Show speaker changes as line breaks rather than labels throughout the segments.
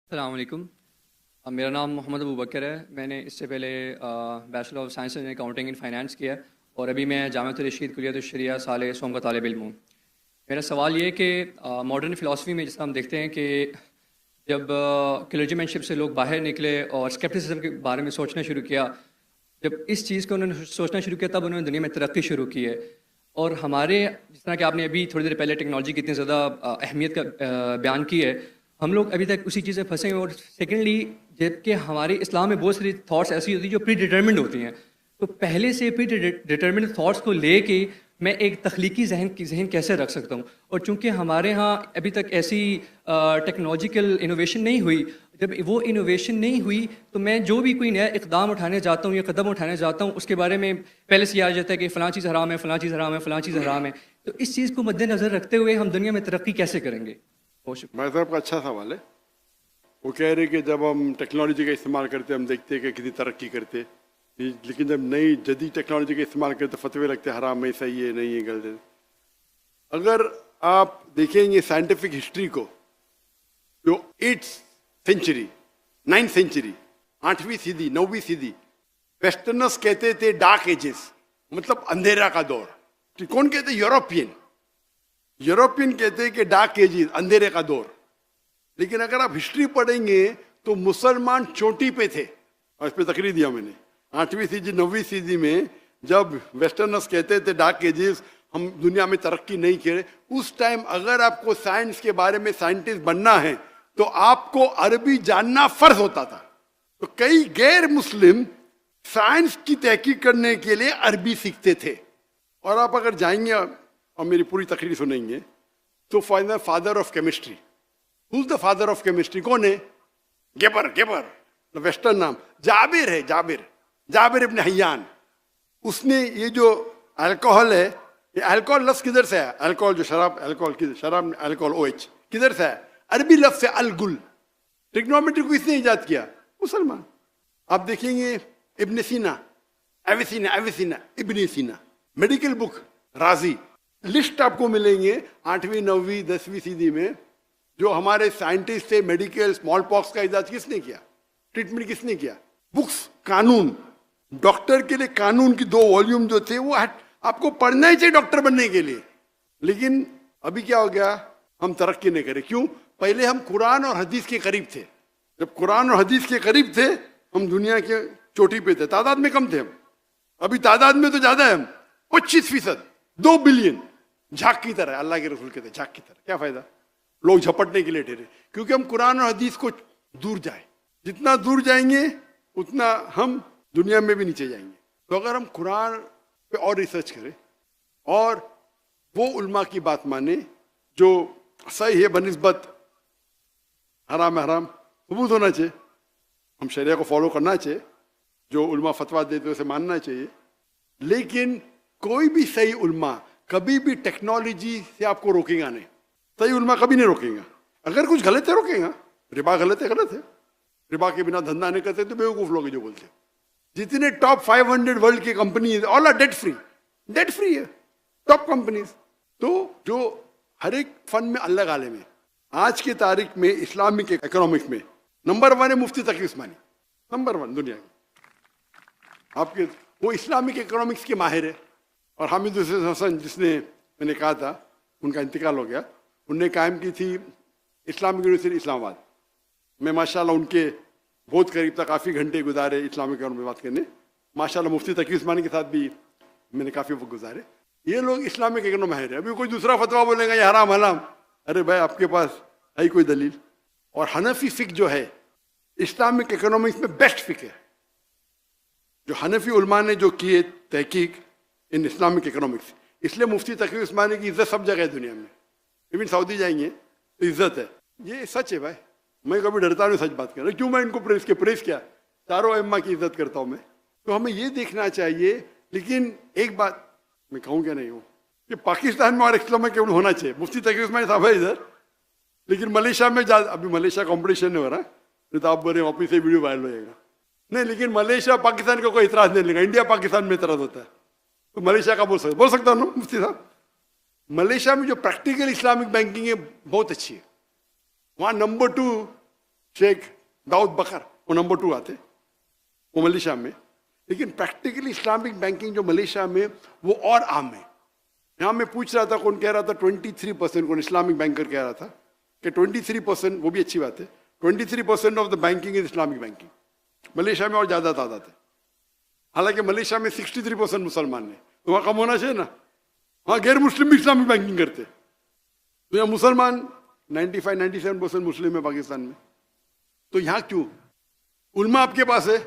अस्सलाम वालेकुम। मेरा नाम मोहम्मद अबू बकर है। मैंने इससे पहले bachelor of science in accounting and finance किया है और अभी मैं जामिअत रशीद कुलियत शरिया साल सोम का तालिब इल्म हूँ। मेरा सवाल ये है कि मॉडर्न फ़िलासफ़ी में जिस हम देखते हैं कि जब क्लर्जीमैनशिप से लोग बाहर निकले और स्केप्टिसिज्म के बारे में सोचना शुरू किया, जब इस चीज़ को उन्होंने सोचना शुरू किया तब उन्होंने दुनिया में तरक्की शुरू की है। और हमारे जिस तरह कि आपने अभी थोड़ी देर पहले टेक्नोलॉजी की इतनी ज़्यादा अहमियत का बयान की है, हम लोग अभी तक उसी चीज़ में फंसे हैं। और सेकेंडली, जबकि हमारे इस्लाम में बहुत सारी थॉट्स ऐसी होती हैं जो प्री डिटर्मिन्ड होती हैं, तो पहले से प्री डिटर्मिन्ड थॉट्स को लेके मैं एक तख्लीकी जहन कैसे रख सकता हूँ। और चूँकि हमारे यहाँ अभी तक ऐसी टेक्नोलॉजिकल इनोवेशन नहीं हुई, जब वो इनोवेशन नहीं हुई तो मैं जो भी कोई नया इकदाम उठाने जाता हूँ या कदम उठाने जाता हूँ उसके बारे में पहले से याद जाता है कि फ़लाँ चीज़ हराम है, फ़लाँ चीज़ हराम है, फ़लाँ चीज़ हराम है। तो इस चीज़ को मद्देनज़र रखते हुए हम दुनिया में तरक्की कैसे करेंगे? बहुत शुक्रिया।
भाई साहब का अच्छा सवाल है। वो कह रहे कि जब हम टेक्नोलॉजी का इस्तेमाल करते हम देखते हैं कि कितनी तरक्की करते, लेकिन जब नई जदीद टेक्नोलॉजी का इस्तेमाल करते फतवे लगते हराम है, सही है, नहीं है, गलत है। अगर आप देखेंगे साइंटिफिक हिस्ट्री को, जो 8th सेंचुरी 9th सेंचुरी 8वीं सदी 9वीं सदी, वेस्टर्नर्स कहते थे डार्क एजेस, मतलब अंधेरा का दौर। कौन कहते? यूरोपियन कहते हैं कि डार्क एजेस, अंधेरे का दौर। लेकिन अगर आप हिस्ट्री पढ़ेंगे तो मुसलमान चोटी पे थे, और इस पर तकरीर दिया मैंने। 8वीं सदी 9वीं सदी में जब वेस्टर्नर्स कहते थे डार्क एजेस, हम दुनिया में तरक्की नहीं करे, उस टाइम अगर आपको साइंस के बारे में साइंटिस्ट बनना है तो आपको अरबी जानना फर्ज होता था। तो कई गैर मुस्लिम साइंस की तहकीक करने के लिए अरबी सीखते थे। और आप अगर जाएंगे और मेरी पूरी तकरीर सुनेंगे तो father of chemistry, who is the father of chemistry? कौन है? गेबर, वेस्टर्न नाम जाबिर है, जाबिर इब्न हय्यान। उसने ये जो अल्कोहल है, ये अल्कोहल लफ्ज किधर से है? अल्कोहल जो शराब, अल्कोहल OH किधर से है? अरबी लफ्ज से अलगुल। ट्रिग्नोमेट्री को इसने इजाद किया? मुसलमान। आप देखेंगे इब्न सीना, एविसिना, इब्न सीना, मेडिकल बुक राजी, लिस्ट आपको मिलेंगे 8वीं 9वीं 10वीं सदी में जो हमारे साइंटिस्ट थे। मेडिकल स्मॉल पॉक्स का इजाद किसने किया? ट्रीटमेंट किसने किया? बुक्स, कानून, डॉक्टर के लिए कानून की 2 वॉल्यूम जो थे वो आपको पढ़ना ही चाहिए डॉक्टर बनने के लिए। लेकिन अभी क्या हो गया? हम तरक्की नहीं करे। क्यों? पहले हम कुरान और हदीस के करीब थे। जब कुरान और हदीस के करीब थे हम दुनिया के चोटी पे थे, तादाद में कम थे हम। अभी तादाद में तो ज्यादा है हम, 25%, 2 बिलियन। झाक की तरह, अल्लाह के रसूल कहते झाक की तरह। क्या फायदा? लोग झपटने के लिए ठहरे, क्योंकि हम कुरान और हदीस को दूर जाए। जितना दूर जाएंगे उतना हम दुनिया में भी नीचे जाएंगे। तो अगर हम कुरान पे और रिसर्च करें और वो उल्मा की बात माने जो सही है बनिस्बत हराम है हराम, सबूत होना चाहिए, हम शरिया को फॉलो करना चाहिए, जो उल्मा फतवा देते उसे मानना चाहिए। लेकिन कोई भी सही उल्मा कभी भी टेक्नोलॉजी से आपको रोकेगा नहीं। सही उल्मा कभी नहीं रोकेगा। अगर कुछ गलत है रोकेगा। रिबा गलत है, रिबा के बिना धंधा नहीं करते तो बेवकूफ लोग जो बोलते हैं। जितने टॉप 500 वर्ल्ड की company all are debt free है, टॉप कंपनीज। तो जो हर एक फन में अलग आलिम है। आज की तारीख में इस्लामिक इकोनॉमिक्स में नंबर 1 है मुफ्ती तकी उस्मानी, नंबर 1 दुनिया की। आपके वो इस्लामिक इकोनॉमिक्स के माहिर है। और हामिद हसन जिसने मैंने कहा था, उनका इंतकाल हो गया, उनने कायम की थी इस्लामिक यूनिवर्सिटी इस्लामाबाद। मैं माशाल्लाह उनके बहुत करीब था, काफ़ी घंटे गुजारे इस्लामिक इकोनॉमी में बात करने। माशाल्लाह मुफ्ती तकी उस्मानी के साथ भी मैंने काफ़ी वक्त गुजारे। ये लोग इस्लामिक इकोनॉमी माहिर है। अभी कोई दूसरा फतवा बोलेगा ये हराम हलाम, अरे भाई आपके पास है कोई दलील? और हनफी फिक जो है इस्लामिक इकोनॉमिक्स में बेस्ट फिक है। जो हनफी उलमा ने जो किए तहकीक इन इस्लामिक इकोनॉमिक्स, इसलिए मुफ्ती तकी उस्मानी की इज्जत सब जगह है दुनिया में। इवन सऊदी जाएंगे तो इज्जत है। ये सच है भाई, मैं कभी डरता नहीं सच बात कर रहा। क्यों मैं इनको प्रेस क्या, चारों अम्मा की इज्जत करता हूँ मैं। तो हमें ये देखना चाहिए। लेकिन एक बात मैं कहूँ क्या नहीं हूँ कि पाकिस्तान में और इस्लाम केवल होना चाहिए। मुफ्ती तकी उस्मानी साहब है इधर, लेकिन मलेशिया में अभी मलेशिया कॉम्पिटिशन नहीं हो रहा, नहीं तो आप बोले वापिस से वीडियो वायरल हो जाएगा। नहीं, लेकिन मलेशिया पाकिस्तान का कोई इतराज नहीं लेगा। इंडिया पाकिस्तान में इतराज होता है तो मलेशिया का बोल सकता हूँ ना मुफ्ती साहब। मलेशिया में जो प्रैक्टिकल इस्लामिक बैंकिंग है बहुत अच्छी है। वहाँ नंबर 2 शेख दाऊद बकर, वो नंबर 2 आते, वो मलेशिया में। लेकिन प्रैक्टिकली इस्लामिक बैंकिंग जो मलेशिया में वो और आम है। यहाँ मैं पूछ रहा था, कौन कह रहा था 23%, कौन इस्लामिक बैंकर कह रहा था कि 23%, वो भी अच्छी बात है, 23% of the banking is Islamic banking. Malaysia में और ज़्यादा तादाद है। हालांकि मलेशिया में 63% मुसलमान है, तो वहाँ कम होना चाहिए ना। वहाँ गैर मुस्लिम भी इस्लामिक बैंकिंग करते, तो यहाँ मुसलमान 95-97% मुस्लिम है पाकिस्तान में। तो यहाँ क्यों? उल्मा आपके पास है,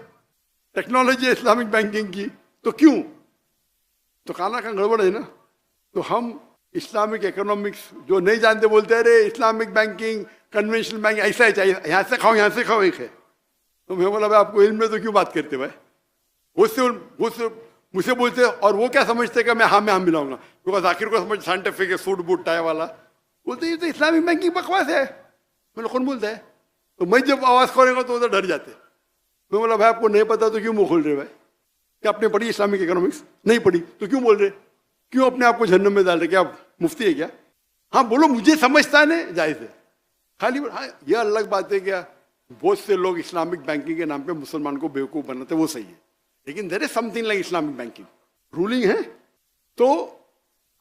टेक्नोलॉजी है इस्लामिक बैंकिंग की, तो क्यों? तो खाना का गड़बड़ है ना। तो हम इस्लामिक इकोनॉमिक्स जो नहीं जानते बोलते हैं, अरे इस्लामिक बैंकिंग कन्वेंशनल बैंकिंग ऐसा ही चाहिए, यहाँ से खाओ यहाँ से खाओ, एक है। तो मैं बोला भाई आपको इल्म में तो क्यों बात करते भाई? उससे मुझसे बोलते, और वो क्या समझते कि मैं हम मिलाऊंगा, बिकॉज आखिर को समझ साइंटिफिक है, सूट बूट टाई वाला। बोलते ये तो इस्लामिक बैंकिंग बकवास है। मैंने कौन बोलता है? तो मैं जब आवाज़ खोलेगा तो उधर डर जाते। मैं बोला भाई आपको नहीं पता तो क्यों मुँह खोल रहे भाई? क्या आपने पढ़ी इस्लामिक इकोनॉमिक्स? नहीं पढ़ी तो क्यों बोल रहे? क्यों अपने आप को जहन्नम में डाल रहे? क्या मुफ्ती है क्या? हाँ बोलो, मुझे समझता नहीं, जायज़ है। खाली हाँ यह अलग बात है क्या बहुत से लोग इस्लामिक बैंकिंग के नाम पे मुसलमान को बेवकूफ़ बनाते, वो सही है। लेकिन there is something like Islamic banking ruling है। तो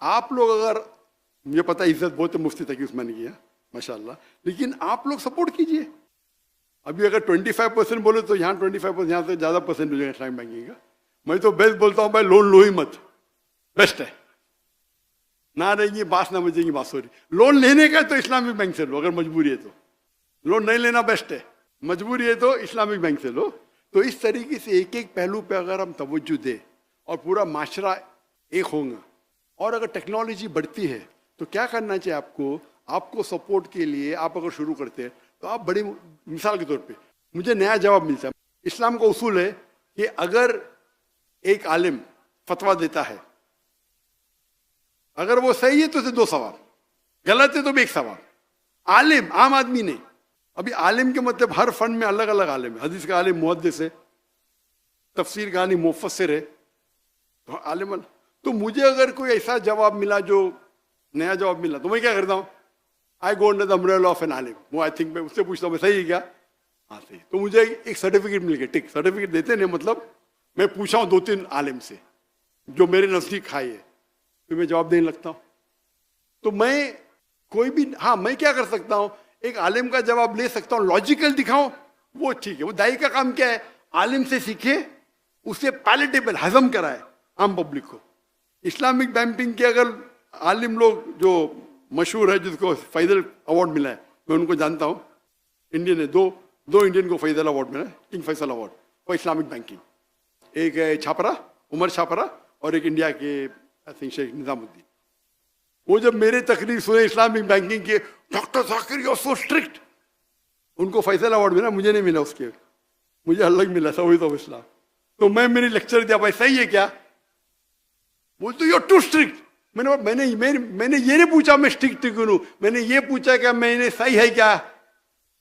आप लोग, अगर मुझे पता है इज्जत बहुत मुफ्ती तक उस्मान ने किया माशाल्लाह, लेकिन आप लोग सपोर्ट कीजिए। अभी अगर 25% बोले तो यहाँ 25%, यहाँ से ज़्यादा परसेंट हो जाएगा इस्लामिक बैंकिंग का। मैं तो बेस्ट बोलता हूँ भाई, लोन लो ही मत, बेस्ट है। ना रहेंगी बास, ना बजेंगी बांसुरी। लोन लेने का तो इस्लामिक बैंक से लो, अगर मजबूरी है तो। लोन नहीं लेना बेस्ट है, मजबूरी है तो इस्लामिक बैंक से लो। तो इस तरीके से एक एक पहलू पे अगर हम तवज्जो दें और पूरा माशरा एक होगा, और अगर टेक्नोलॉजी बढ़ती है तो क्या करना चाहिए आपको सपोर्ट के लिए आप अगर शुरू करते हैं तो आप बड़ी मिसाल के तौर पे मुझे नया जवाब मिलता है। इस्लाम का उसूल है कि अगर एक आलिम फतवा देता है, अगर वो सही है तो उसे 2 सवाब, गलत है तो भी 1 सवाब। आलिम, आम आदमी नहीं। अभी आलिम के मतलब हर फन में अलग अलग आलिम है। हदीस का आलिम मुहद्दिस है, तफसीर का आलिम मुफस्सिर है, तो आलिम। तो मुझे अगर कोई ऐसा जवाब मिला जो नया जवाब मिला तो मैं क्या करता हूँ? I go under the umbrella of an आलिम। वो आई थिंक मैं उससे पूछता हूँ सही है क्या? हाँ सही। तो मुझे एक सर्टिफिकेट मिल गया, टिक। सर्टिफिकेट देते नहीं, मतलब मैं पूछा हूँ 2-3 आलिम से जो मेरे नजदीक खाई है, फिर मैं जवाब देने लगता हूँ। तो मैं कोई भी, हाँ मैं क्या कर सकता हूँ, एक आलिम का जवाब ले सकता हूँ, लॉजिकल दिखाऊं, वो ठीक है। वो दाई का काम क्या है? आलिम से सीखे, उसे पैलेटेबल हजम कराए आम पब्लिक को। इस्लामिक बैंकिंग के अगर आलिम लोग जो मशहूर है, जिसको फैजल अवार्ड मिला है, मैं उनको जानता हूँ। इंडियन है, दो इंडियन को फैजल अवार्ड मिला है, King Faisal award for Islamic banking. एक है छापरा, उमर छापरा, और एक इंडिया के आई थिंक शेख निजामुद्दीन। वो जब मेरे तकरीर सुने इस्लामिक बैंकिंग के, doctor Zakir you are so strict, उनको फैसल अवार्ड मिला, मुझे नहीं मिला, उसके मुझे अलग मिला, सऊद ऑफ इस्लाम। तो मैं मेरी लेक्चर दिया, भाई सही है क्या? बोलते यू आर टू स्ट्रिक्ट। मैंने ये नहीं पूछा मैं स्ट्रिक्ट क्यों हूं, मैंने ये पूछा कि मैंने सही है क्या?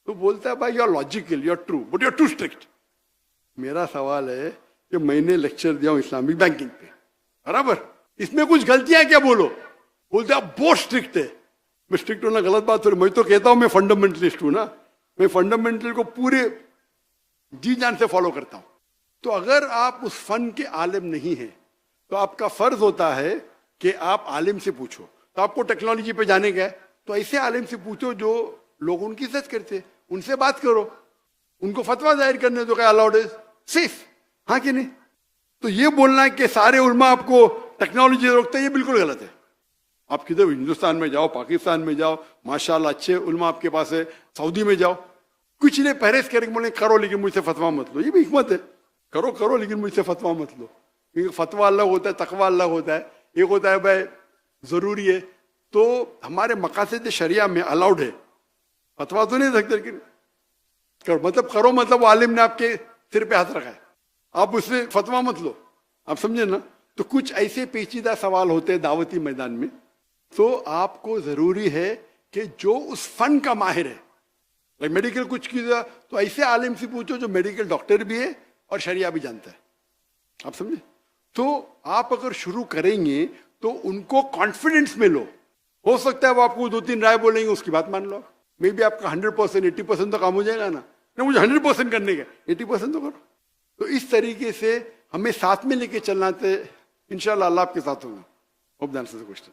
तो बोलता है भाई you are logical, you are true, but you are too strict. मेरा सवाल है कि मैंने लेक्चर दिया हूं इस्लामिक बैंकिंग पे, बराबर, इसमें कुछ गलतियां क्या? बोलो। बोलते आप बहुत स्ट्रिक्ट है। मैं स्ट्रिक्ट होना गलत बात हो रही, मैं तो कहता हूं मैं फंडामेंटलिस्ट हूं ना, मैं फंडामेंटल को पूरे जी जान से फॉलो करता हूं। तो अगर आप उस फन के आलिम नहीं है तो आपका फर्ज होता है कि आप आलिम से पूछो। तो आपको टेक्नोलॉजी पे जाने का है तो ऐसे आलिम से पूछो जो लोग उनकी इज्जत करते, उनसे बात करो, उनको फतवा जाहिर करने दो, क्या अलाउड इज सेफ, हाँ कि नहीं? तो ये बोलना है कि सारे उलमा आपको टेक्नोलॉजी रोकते हैं, ये बिल्कुल गलत है। आप किधर हिंदुस्तान में जाओ, पाकिस्तान में जाओ, माशाल्लाह अच्छे उलमा आपके पास है, सऊदी में जाओ, कुछ नहीं परहेज करके बोले करो लेकिन मुझसे फतवा मत लो, ये भी हिकमत है। करो लेकिन मुझसे फतवा मत लो, क्योंकि फतवा अलग होता है, तकवा अलग होता है। एक होता है भाई जरूरी है, तो हमारे मकासद शरिया में अलाउड है, फतवा तो नहीं सकते, लेकिन मतलब करो, मतलब आलिम ने आपके सिर पे हाथ रखा है, आप उससे फतवा मत लो, आप समझे ना? तो कुछ ऐसे पेचीदा सवाल होते हैं दावती मैदान में, तो आपको जरूरी है कि जो उस फन का माहिर है, लाइक मेडिकल कुछ किया तो ऐसे आलिम से पूछो जो मेडिकल डॉक्टर भी है और शरिया भी जानता है, आप समझे? तो आप अगर शुरू करेंगे तो उनको कॉन्फिडेंस में लो, हो सकता है वो आपको 2-3 राय बोलेंगे, उसकी बात मान लो। मे बी आपका 100% 80% तो काम हो जाएगा ना, मुझे 100% करने का, 80% तो करो। तो इस तरीके से हमें साथ में लेके चलना, इंशाल्लाह अल्लाह आपके साथ होगा। Hope that answers the question.